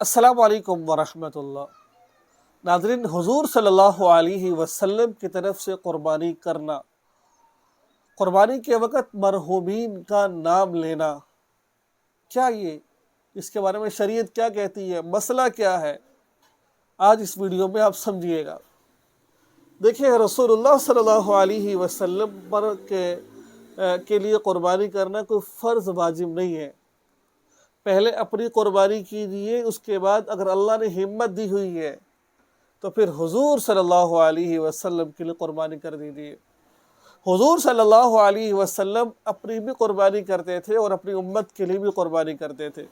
السلام علیکم ورحمۃ اللہ۔ ناظرین، حضور صلی اللہ علیہ وسلم کی طرف سے قربانی کرنا، قربانی کے وقت مرحومین کا نام لینا، کیا یہ اس کے بارے میں شریعت کیا کہتی ہے، مسئلہ کیا ہے، آج اس ویڈیو میں آپ سمجھیے گا۔ دیکھیں، رسول اللہ صلی اللہ علیہ وسلم پر کے لیے قربانی کرنا کوئی فرض واجب نہیں ہے۔ پہلے اپنی قربانی کیجیے، اس کے بعد اگر اللہ نے ہمت دی ہوئی ہے تو پھر حضور صلی اللہ علیہ وسلم کے لیے قربانی کر دیجیے۔ حضور صلی اللہ علیہ وسلم اپنی بھی قربانی کرتے تھے اور اپنی امت کے لیے بھی قربانی کرتے تھے،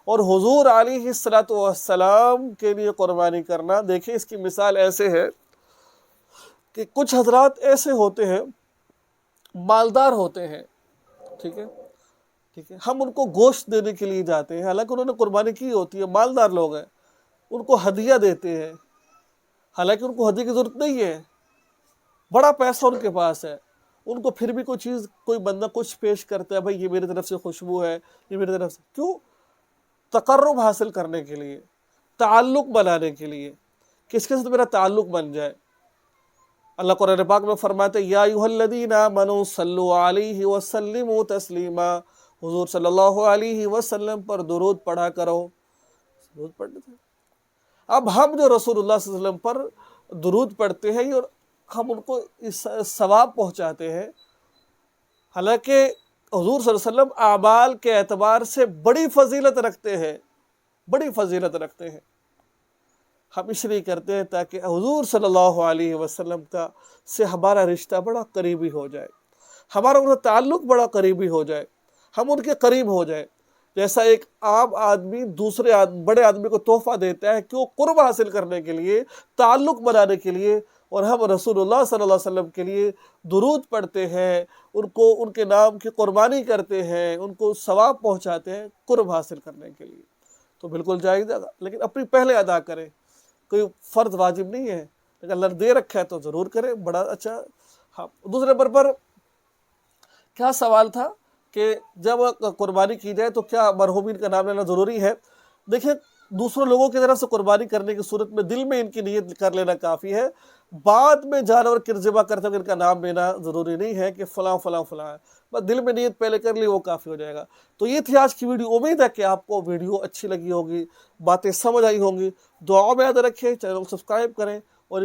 اور حضور علیہ السلام کے لیے قربانی کرنا، دیکھیں اس کی مثال ایسے ہے کہ کچھ حضرات ایسے ہوتے ہیں، مالدار ہوتے ہیں، ٹھیک ہے، ہم ان کو گوشت دینے کے لیے جاتے ہیں، حالانکہ انہوں نے قربانی کی ہوتی ہے، مالدار لوگ ہیں، ان کو ہدیہ دیتے ہیں، حالانکہ ان کو ہدیہ کی ضرورت نہیں ہے، بڑا پیسہ ان کے پاس ہے، ان کو پھر بھی کوئی چیز، کوئی بندہ کچھ پیش کرتا ہے، بھائی یہ میری طرف سے خوشبو ہے، یہ میری طرف سے، کیوں؟ تقرب حاصل کرنے کے لیے، تعلق بنانے کے لیے، کس کے ساتھ میرا تعلق بن جائے۔ اللہ قرآن پاک میں فرماتے ہیں، یا ایھا الذین آمنوا صلوا علیہ وسلموا تسلیما، حضور صلی اللہ علیہ وسلم پر درود پڑھا کرو۔ درود پڑھتے تھے۔ اب ہم جو رسول اللہ صلی اللہ علیہ وسلم پر درود پڑھتے ہیں اور ہم ان کو اس ثواب پہنچاتے ہیں، حالانکہ حضور صلی اللہ علیہ وسلم اعمال کے اعتبار سے بڑی فضیلت رکھتے ہیں، بڑی فضیلت رکھتے ہیں۔ ہم اس لیے کرتے ہیں تاکہ حضور صلی اللہ علیہ وسلم سے ہمارا رشتہ بڑا قریبی ہو جائے، ہمارا ان کا تعلق بڑا قریبی ہو جائے، ہم ان کے قریب ہو جائے۔ جیسا ایک عام آدمی دوسرے بڑے آدمی کو تحفہ دیتا ہے، کیوں؟ قرب حاصل کرنے کے لیے، تعلق بنانے کے لیے، اور ہم رسول اللہ صلی اللہ علیہ وسلم کے لیے درود پڑھتے ہیں، ان کے نام کی قربانی کرتے ہیں، ان کو ثواب پہنچاتے ہیں قرب حاصل کرنے کے لیے، تو بالکل جائز ہے، لیکن اپنی پہلے ادا کریں، کوئی فرض واجب نہیں ہے، لیکن اللہ نے دے رکھا ہے تو ضرور کریں، بڑا اچھا۔ ہاں، دوسرے نمبر پر کیا سوال تھا کہ جب قربانی کی جائے تو کیا مرحومین کا نام لینا ضروری ہے؟ دیکھیں، دوسرے لوگوں کی طرف سے قربانی کرنے کی صورت میں دل میں ان کی نیت کر لینا کافی ہے، بعد میں جانور ذبح کرتے ہوئے ان کا نام لینا ضروری نہیں ہے کہ فلاں فلاں فلاں ہے، بس دل میں نیت پہلے کر لی، وہ کافی ہو جائے گا۔ تو یہ تھی آج کی ویڈیو، امید ہے کہ آپ کو ویڈیو اچھی لگی ہوگی، باتیں سمجھ آئی ہوں گی۔ دعاؤں میں یاد رکھیں، چینل کو سبسکرائب کریں، اور